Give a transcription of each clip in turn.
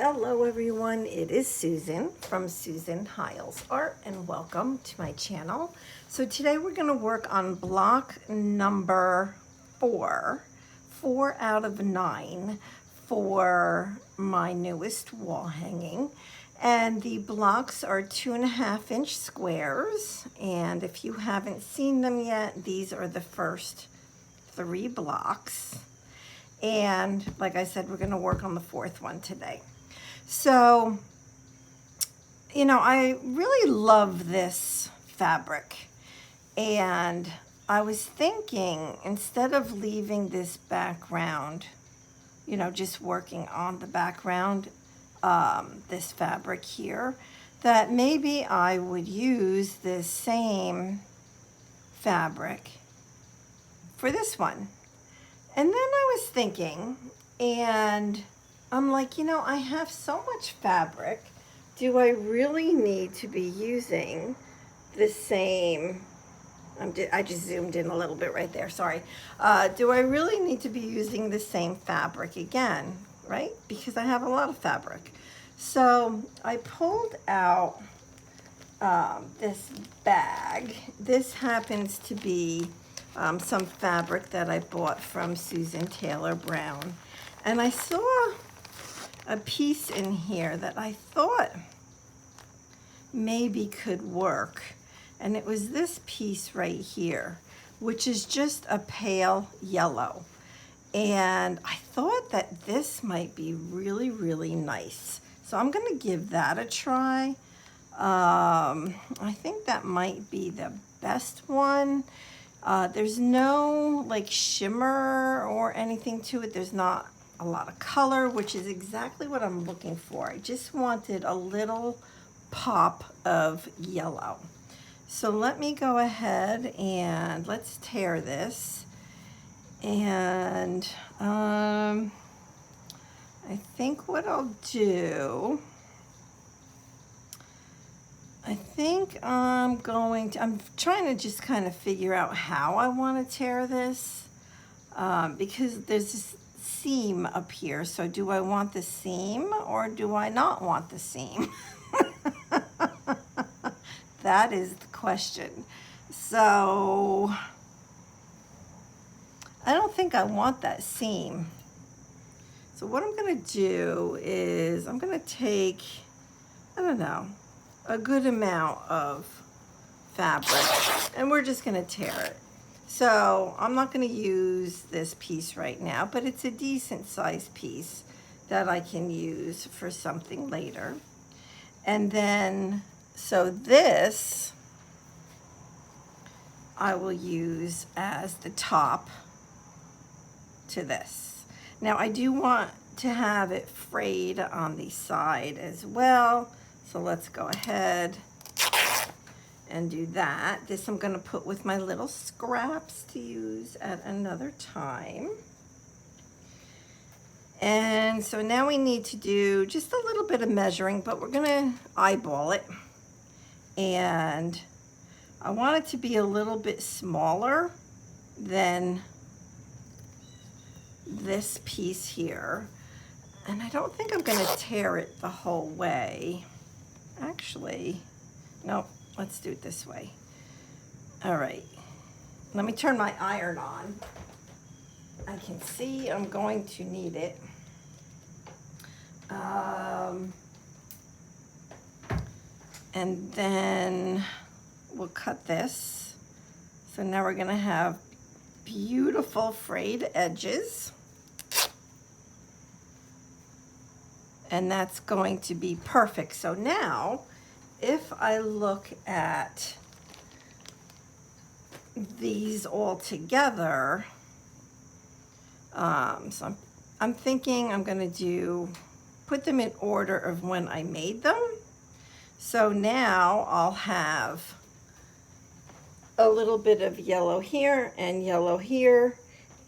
Hello everyone, it is Susan from Susan Hiles Art and welcome to my channel. So today we're going to work on block number 4 out of 9 for my newest wall hanging. And the blocks are 2.5-inch squares, and if you haven't seen them yet, these are the first 3 blocks. And like I said, we're going to work on the 4th one today. So, you know, I really love this fabric, and I was thinking, instead of leaving this background, you know, just working on the background, this fabric here, that maybe I would use this same fabric for this one. And then I was thinking, and I'm like, you know, I have so much fabric. Do I really need to be using the same? I just zoomed in a little bit right there, sorry. Do I really need to be using the same fabric again, right? Because I have a lot of fabric. So I pulled out this bag. This happens to be some fabric that I bought from Susan Taylor Brown. And I saw a piece in here that I thought maybe could work. And it was this piece right here, which is just a pale yellow. And I thought that this might be really, really nice. So I'm gonna give that a try. I think that might be the best one. There's no like shimmer or anything to it. There's not a lot of color, which is exactly what I'm looking for. I just wanted a little pop of yellow. So let me go ahead and let's tear this. And I think what I'll do, I'm trying to just kind of figure out how I want to tear this, because there's this seam up here. So do I want the seam or do I not want the seam? That is the question. So I don't think I want that seam. So what I'm going to do is I'm going to take, I don't know, a good amount of fabric, and we're just going to tear it. So I'm not going to use this piece right now, but it's a decent sized piece that I can use for something later. And then, so this I will use as the top to this. Now I do want to have it frayed on the side as well. So let's go ahead and do that. This I'm going to put with my little scraps to use at another time. And so now we need to do just a little bit of measuring, but we're going to eyeball it. And I want it to be a little bit smaller than this piece here. And I don't think I'm going to tear it the whole way. Actually, no. Let's do it this way. All right, let me turn my iron on. I can see I'm going to need it. And then we'll cut this. So now we're gonna have beautiful frayed edges. And that's going to be perfect. So now, if I look at these all together, so I'm thinking I'm going to put them in order of when I made them. So now I'll have a little bit of yellow here and yellow here,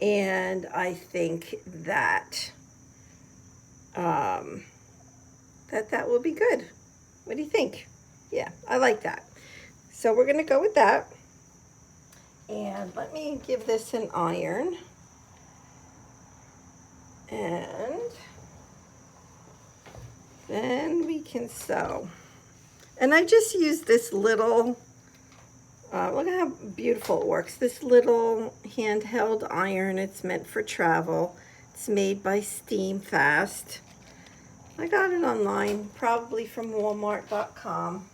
and I think that that will be good. What do you think? Yeah, I like that. So we're gonna go with that. And let me give this an iron. And then we can sew. And I just use this little, look at how beautiful it works. This little handheld iron, it's meant for travel. It's made by Steam Fast. I got it online, probably from Walmart.com.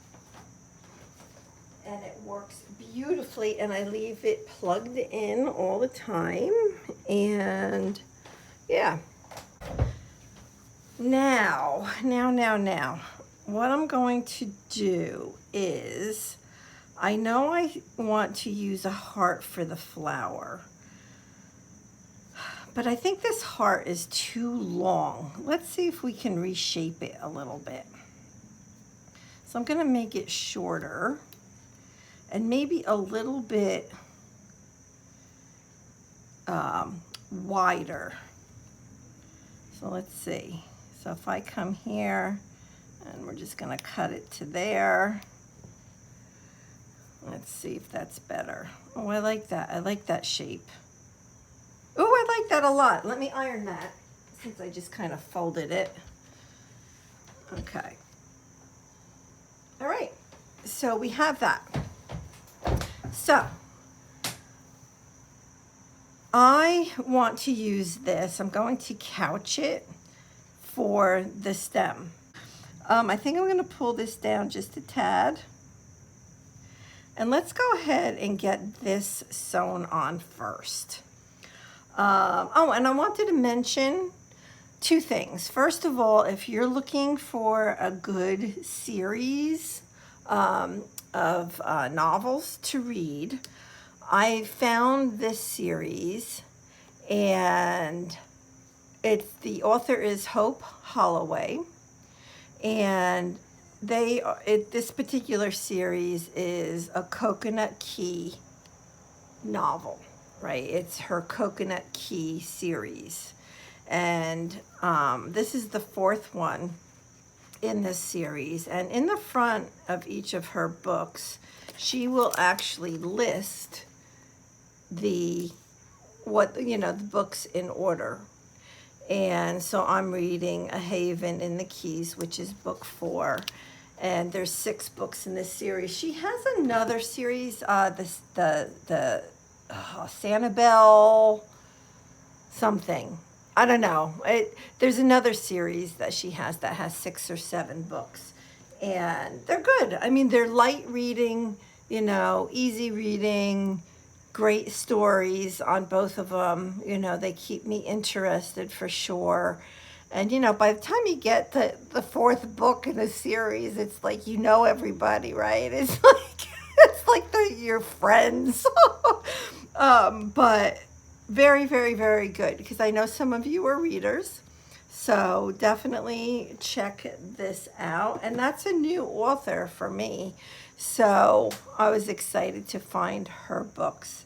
And it works beautifully, and I leave it plugged in all the time. And yeah. Now, what I'm going to do is, I know I want to use a heart for the flower, but I think this heart is too long. Let's see if we can reshape it a little bit. So I'm going to make it shorter and maybe a little bit wider. So let's see. So if I come here, and we're just going to cut it to there. Let's see if that's better. Oh, I like that. I like that shape. Oh, I like that a lot. Let me iron that since I just kind of folded it. Okay. All right. So we have that. So I want to use this. I'm going to couch it for the stem. I think I'm going to pull this down just a tad. And let's go ahead and get this sewn on first. Oh, and I wanted to mention two things. First of all, if you're looking for a good series of novels to read, I found this series, and the author is Hope Holloway, and this particular series is a Coconut Key novel, right? It's her Coconut Key series, and this is the fourth one in this series. And in the front of each of her books, she will actually list the books in order. And so I'm reading A Haven in the Keys, which is book 4. And there's 6 books in this series. She has another series, the Sanibel something. I don't know. There's another series that she has that has 6 or 7 books. And they're good. I mean, they're light reading, easy reading, great stories on both of them. They keep me interested for sure. And, by the time you get to the 4th book in a series, it's like, everybody, right? It's like they're your friends. But very, very, very good, because I know some of you are readers. So definitely check this out. And that's a new author for me. So I was excited to find her books.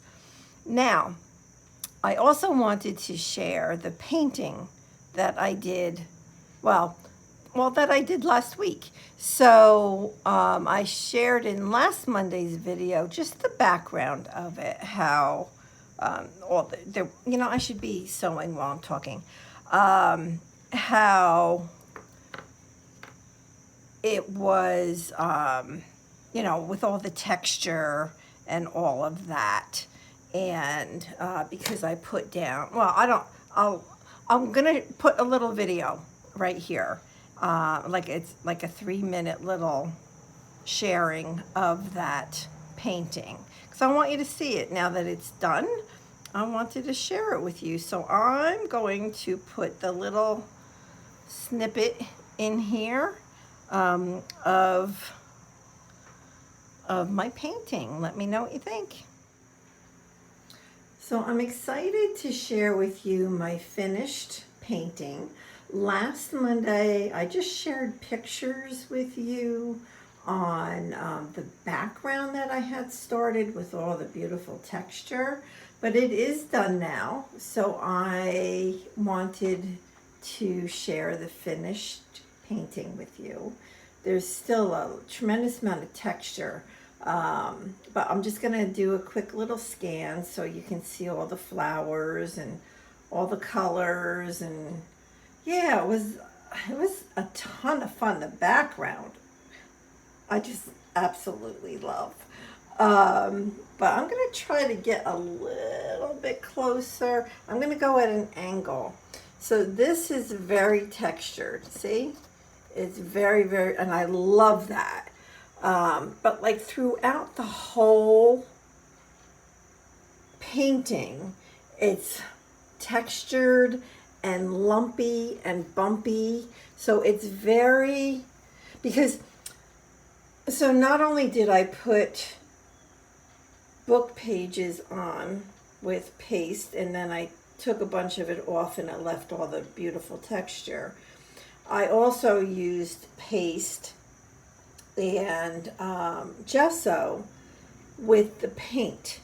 Now, I also wanted to share the painting that I did, that I did last week. So I shared in last Monday's video just the background of it, how, I should be sewing while I'm talking, how it was, with all the texture and all of that. And because I put down, I'm gonna put a little video right here, it's like a 3-minute little sharing of that painting, because I want you to see it now that it's done. I wanted to share it with you, so I'm going to put the little snippet in here of my painting. Let me know what you think. So I'm excited to share with you my finished painting. Last Monday, I just shared pictures with you on the background that I had started with all the beautiful texture, but it is done now. So I wanted to share the finished painting with you. There's still a tremendous amount of texture. But I'm just going to do a quick little scan so you can see all the flowers and all the colors. And yeah, a ton of fun. The background, I just absolutely love. But I'm going to try to get a little bit closer. I'm going to go at an angle. So this is very textured, see? It's very, very, and I love that. But like throughout the whole painting, it's textured and lumpy and bumpy. So it's very, because, so not only did I put book pages on with paste, and then I took a bunch of it off and it left all the beautiful texture. I also used paste and gesso with the paint.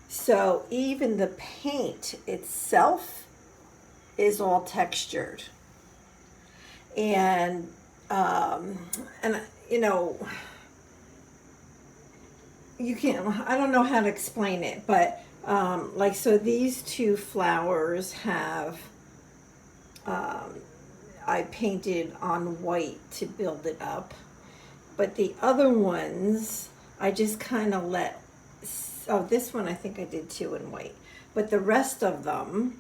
So even the paint itself is all textured. And you know, you can't, I don't know how to explain it, but like, so these two flowers have, I painted on white to build it up, but the other ones, I just kind of let, oh, this one I think I did too in white, but the rest of them,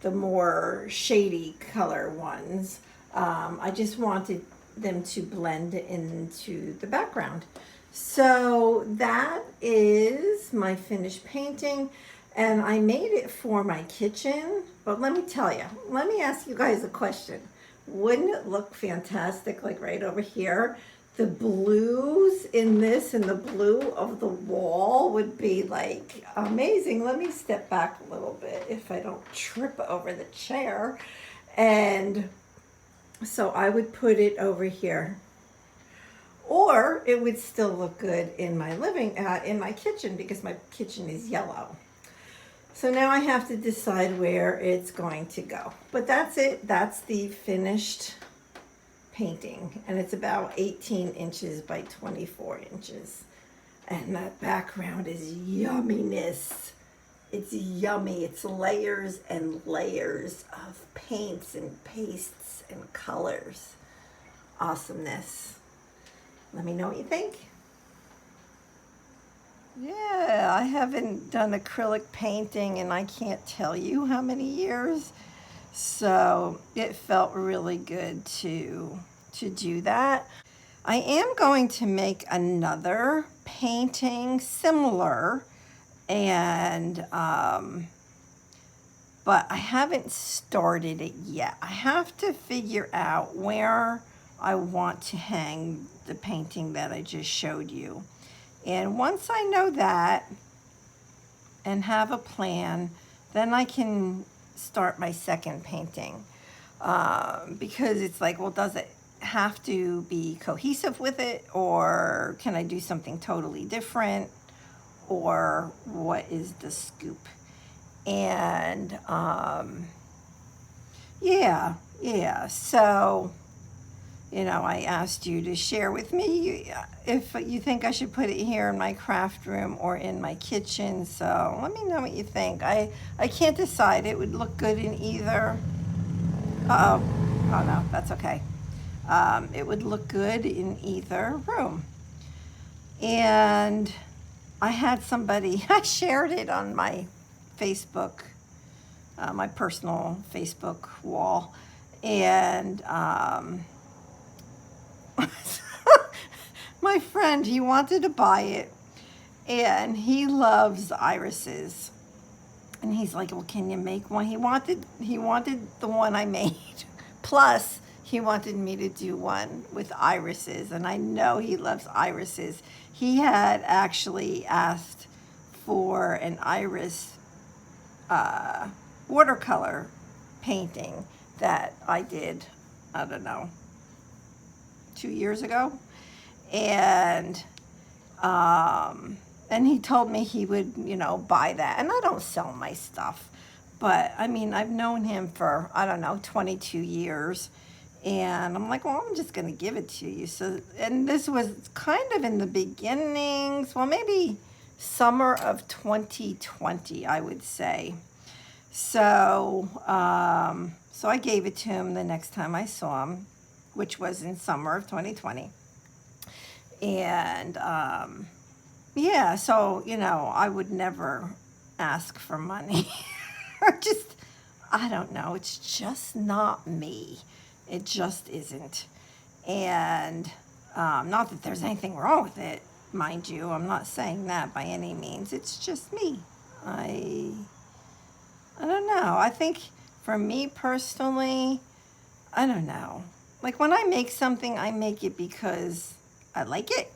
the more shady color ones, I just wanted them to blend into the background. So that is my finished painting, and I made it for my kitchen. But let me tell you, let me ask you guys a question. Wouldn't it look fantastic, like right over here? The blues in this and the blue of the wall would be like amazing. Let me step back a little bit if I don't trip over the chair. And so I would put it over here. Or it would still look good in my in my kitchen, because my kitchen is yellow. So now I have to decide where it's going to go. But that's it. That's the finished painting. And it's about 18 inches by 24 inches. And that background is yumminess. It's yummy. It's layers and layers of paints and pastes and colors. Awesomeness. Let me know what you think. Yeah, I haven't done acrylic painting and I can't tell you how many years. So it felt really good to do that. I am going to make another painting similar, and but I haven't started it yet. I have to figure out where I want to hang the painting that I just showed you. And once I know that and have a plan, then I can start my second painting. Because it's like, well, does it have to be cohesive with it, or can I do something totally different, or what is the scoop? And yeah, so, you know, I asked you to share with me if you think I should put it here in my craft room or in my kitchen. So let me know what you think. I can't decide. It would look good in either. Uh-oh. Oh, no, that's okay. It would look good in either room. And I had somebody, I shared it on my Facebook, my personal Facebook wall. And my friend, he wanted to buy it, and he loves irises. And he's like, well, can you make one? He wanted the one I made. Plus, he wanted me to do one with irises, and I know he loves irises. He had actually asked for an iris watercolor painting that I did, I don't know, 2 years ago. And he told me he would, you know, buy that. And I don't sell my stuff, but I mean, I've known him for, I don't know, 22 years. And I'm like, well, I'm just going to give it to you. So, and this was kind of in the beginnings, well, maybe summer of 2020, I would say. So, So I gave it to him the next time I saw him, which was in summer of 2020. And yeah, so, you know, I would never ask for money. Or just, I don't know, it's just not me. It just isn't. And not that there's anything wrong with it, mind you. I'm not saying that by any means. It's just me. I don't know. I think for me personally, I don't know. Like when I make something, I make it because I like it.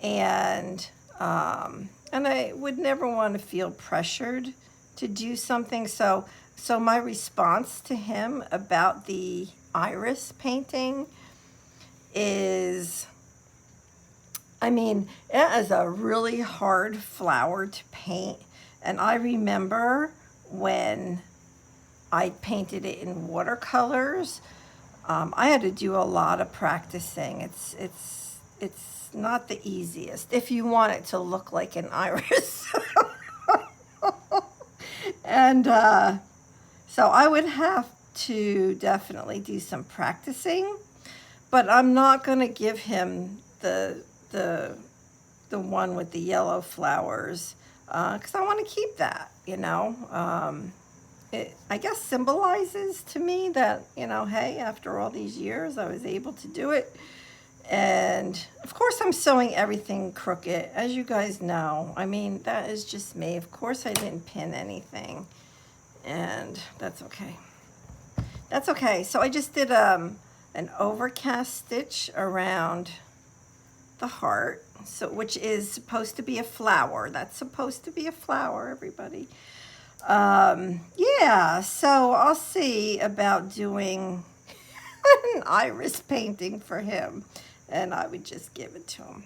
And I would never want to feel pressured to do something. So my response to him about the iris painting is, I mean, it is a really hard flower to paint. And I remember when I painted it in watercolors, I had to do a lot of practicing. It's not the easiest if you want it to look like an iris. And so I would have to definitely do some practicing, but I'm not going to give him the one with the yellow flowers because I want to keep that, you know. It, I guess, symbolizes to me that, you know, hey, after all these years, I was able to do it. And of course, I'm sewing everything crooked, as you guys know. I mean, that is just me. Of course, I didn't pin anything, and that's okay. That's okay. So I just did an overcast stitch around the heart, so which is supposed to be a flower. That's supposed to be a flower, everybody. Yeah, so I'll see about doing an iris painting for him, and I would just give it to him.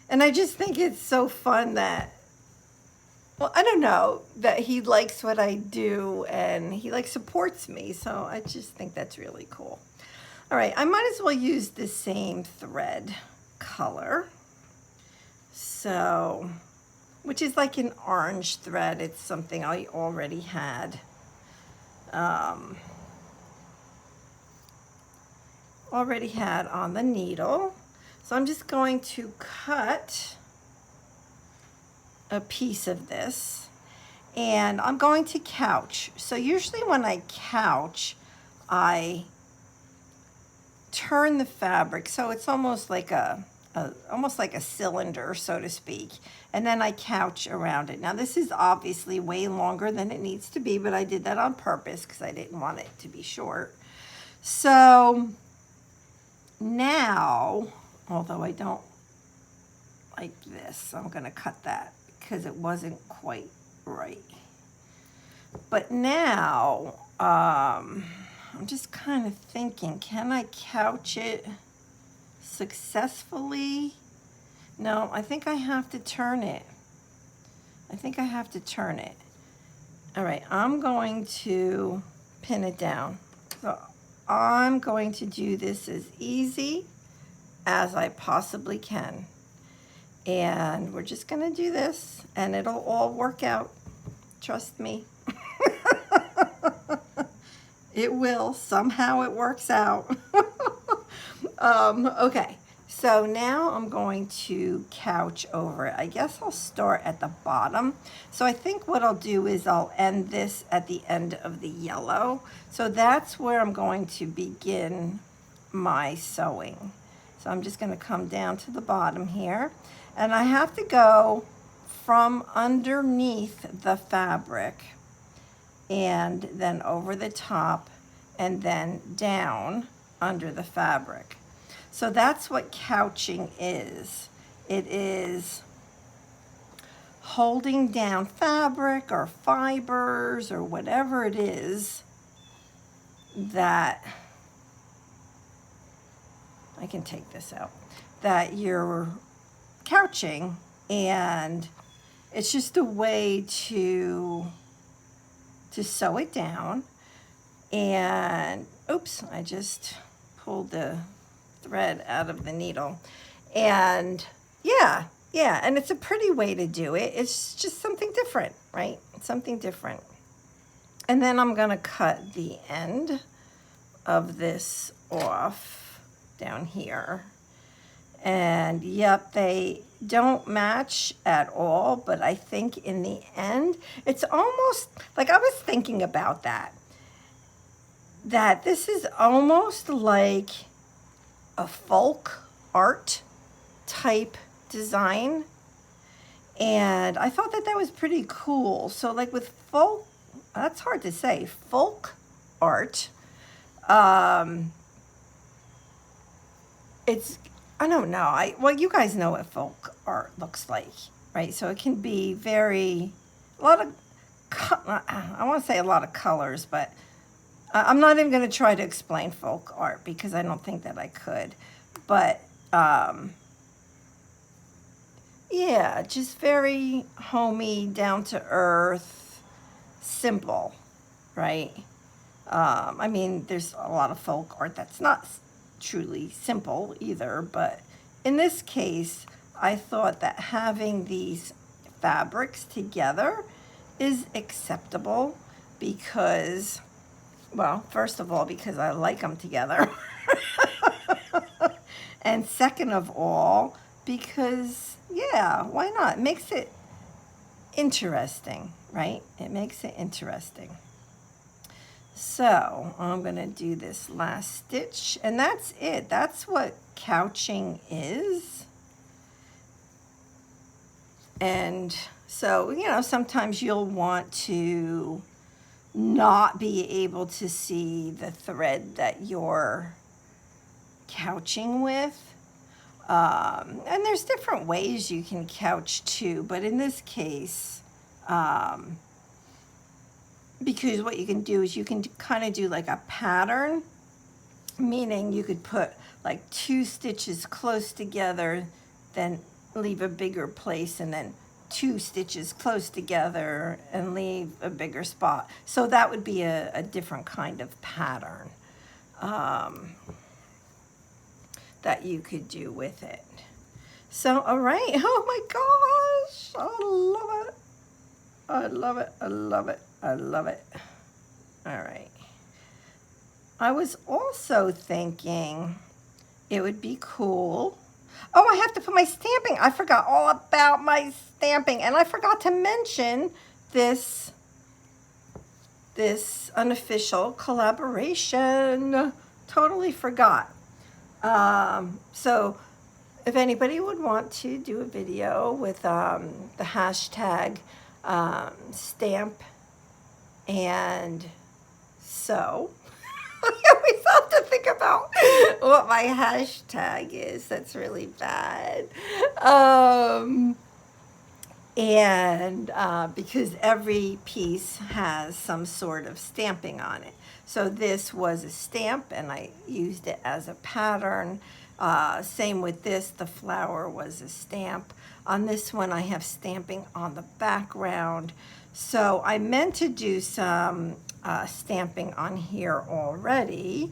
And I just think it's so fun that, well, I don't know, that he likes what I do and he like supports me, so I just think that's really cool. All right, I might as well use the same thread color. So, which is like an orange thread. It's something I already had. On the needle. So I'm just going to cut a piece of this, and I'm going to couch. So usually when I couch, I turn the fabric so it's almost like a cylinder, so to speak, and then I couch around it. Now this is obviously way longer than it needs to be, but I did that on purpose because I didn't want it to be short. So now, although I don't like this, I'm going to cut that because it wasn't quite right. But now I'm just kind of thinking, can I couch it successfully? No, I think I have to turn it. All right, I'm going to pin it down. So I'm going to do this as easy as I possibly can. And we're just going to do this, and it'll all work out. Trust me. It will. Somehow it works out. Okay, so now I'm going to couch over it. I guess I'll start at the bottom. So I think what I'll do is I'll end this at the end of the yellow. So that's where I'm going to begin my sewing. So I'm just going to come down to the bottom here. And I have to go from underneath the fabric and then over the top and then down under the fabric. So that's what couching is. It is holding down fabric or fibers or whatever it is that, I can take this out, that you're couching, and it's just a way to sew it down. And oops, I just pulled the thread out of the needle. And yeah, and it's a pretty way to do it. It's just something different, right? Something different. And then I'm going to cut the end of this off down here. And yep, they don't match at all, but I think in the end, it's almost like I was thinking about that this is almost like a folk art type design. And I thought that was pretty cool. So like with folk, that's hard to say, folk art, it's, I don't know. Well, you guys know what folk art looks like, right? So it can be a lot of, I want to say a lot of colors, but I'm not even going to try to explain folk art because I don't think that I could. But yeah, just very homey, down to earth, simple, right? I mean, there's a lot of folk art that's not truly simple either, but in this case, I thought that having these fabrics together is acceptable because, well, first of all, because I like them together. And second of all, because, yeah, why not? It makes it interesting, right? It makes it interesting. So I'm going to do this last stitch, and that's it. That's what couching is. And so, you know, sometimes you'll want to not be able to see the thread that you're couching with. And there's different ways you can couch too, but in this case, because what you can do is you can kind of do like a pattern, meaning you could put like 2 stitches close together, then leave a bigger place, and then 2 stitches close together and leave a bigger spot. So that would be a different kind of pattern that you could do with it. So, all right. Oh my gosh, I love it. I love it. I love it. I love it. All right. I was also thinking it would be cool. Oh, I have to put my stamping. I forgot all about my stamping, and I forgot to mention this unofficial collaboration. Totally forgot. So if anybody would want to do a video with the hashtag stamp and sew, I always have to think about what my hashtag is. That's really bad. And because every piece has some sort of stamping on it. So this was a stamp, and I used it as a pattern. Same with this, the flower was a stamp. On this one, I have stamping on the background. So I meant to do some stamping on here already,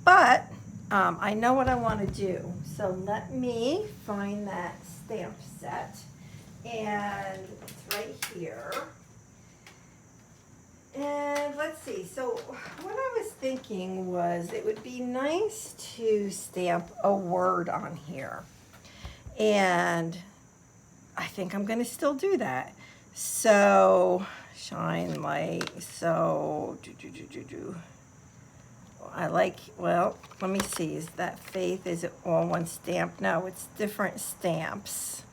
but I know what I want to do. So let me find that stamp set, and it's right here. And let's see, so what I was thinking was it would be nice to stamp a word on here. And I think I'm going to still do that. So, shine light, so, I like, well, let me see, is that faith, is it all one stamp? No, it's different stamps.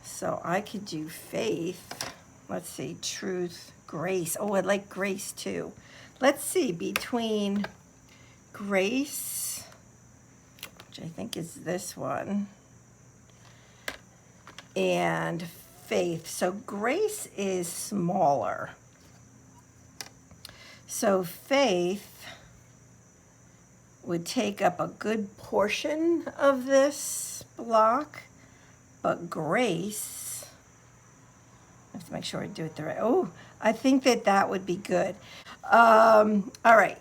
So I could do faith, let's see, truth, grace. Oh, I like grace too. Let's see, between grace, which I think is this one, and faith. So grace is smaller. So faith would take up a good portion of this block, but grace, I have to make sure I do it the right, oh, I think that would be good. All right,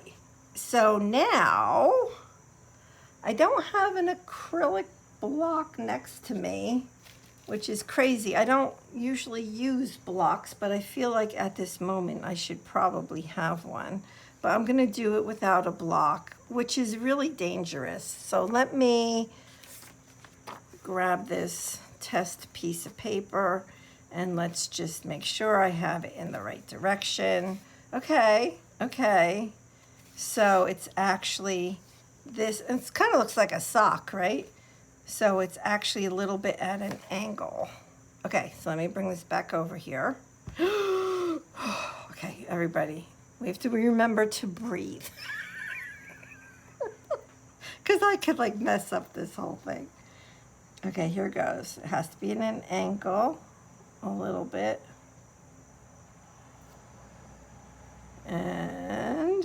so now I don't have an acrylic block next to me. which is crazy. I don't usually use blocks, but I feel like at this moment I should probably have one. But I'm gonna do it without a block, which is really dangerous. So let me grab this test piece of paper and let's just make sure I have it in the right direction. Okay, okay. So it's actually this, it kind of looks like a sock, right? So it's actually a little bit at an angle. Okay, so let me bring this back over here. Okay, everybody, we have to remember to breathe. Because I could like mess up this whole thing. Okay, here goes. It has to be in an angle a little bit. And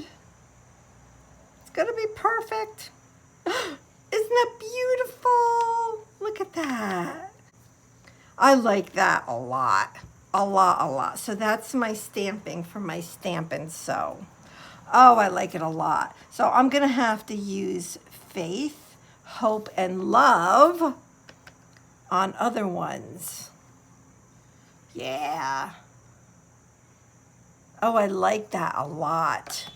it's gonna be perfect. Isn't that beautiful? Look at that. I like that a lot. A lot. So that's my stamping for my Stamp and Sew. Oh, I like it a lot. So I'm gonna have to use Faith, Hope, and Love on other ones. Yeah. Oh, I like that a lot.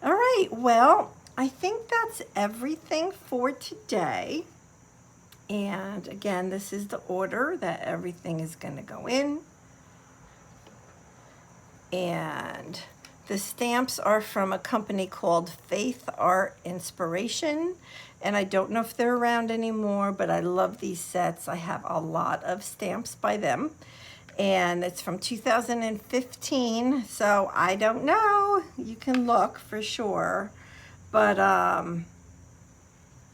All right, well, I think that's everything for today. And again, this is the order that everything is gonna go in. And the stamps are from a company called Faith Art Inspiration. And I don't know if they're around anymore, but I love these sets. I have a lot of stamps by them. And it's from 2015, so I don't know. You can look for sure. But,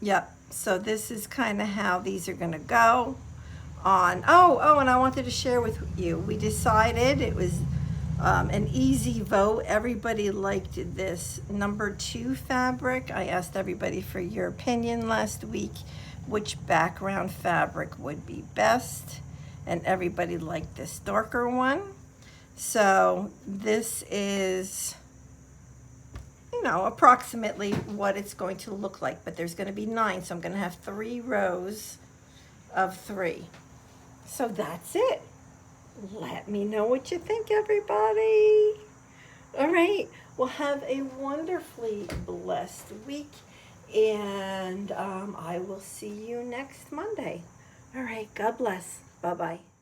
yep. So this is kind of how these are gonna go on. Oh, and I wanted to share with you. We decided it was an easy vote. Everybody liked this number 2 fabric. I asked everybody for your opinion last week, which background fabric would be best, and everybody liked this darker one. So this is, you know, approximately what it's going to look like, but there's going to be 9, so I'm going to have 3 rows of 3. So that's it. Let me know what you think, everybody. All right, well, have a wonderfully blessed week, and I will see you next Monday. All right, God bless. Bye-bye.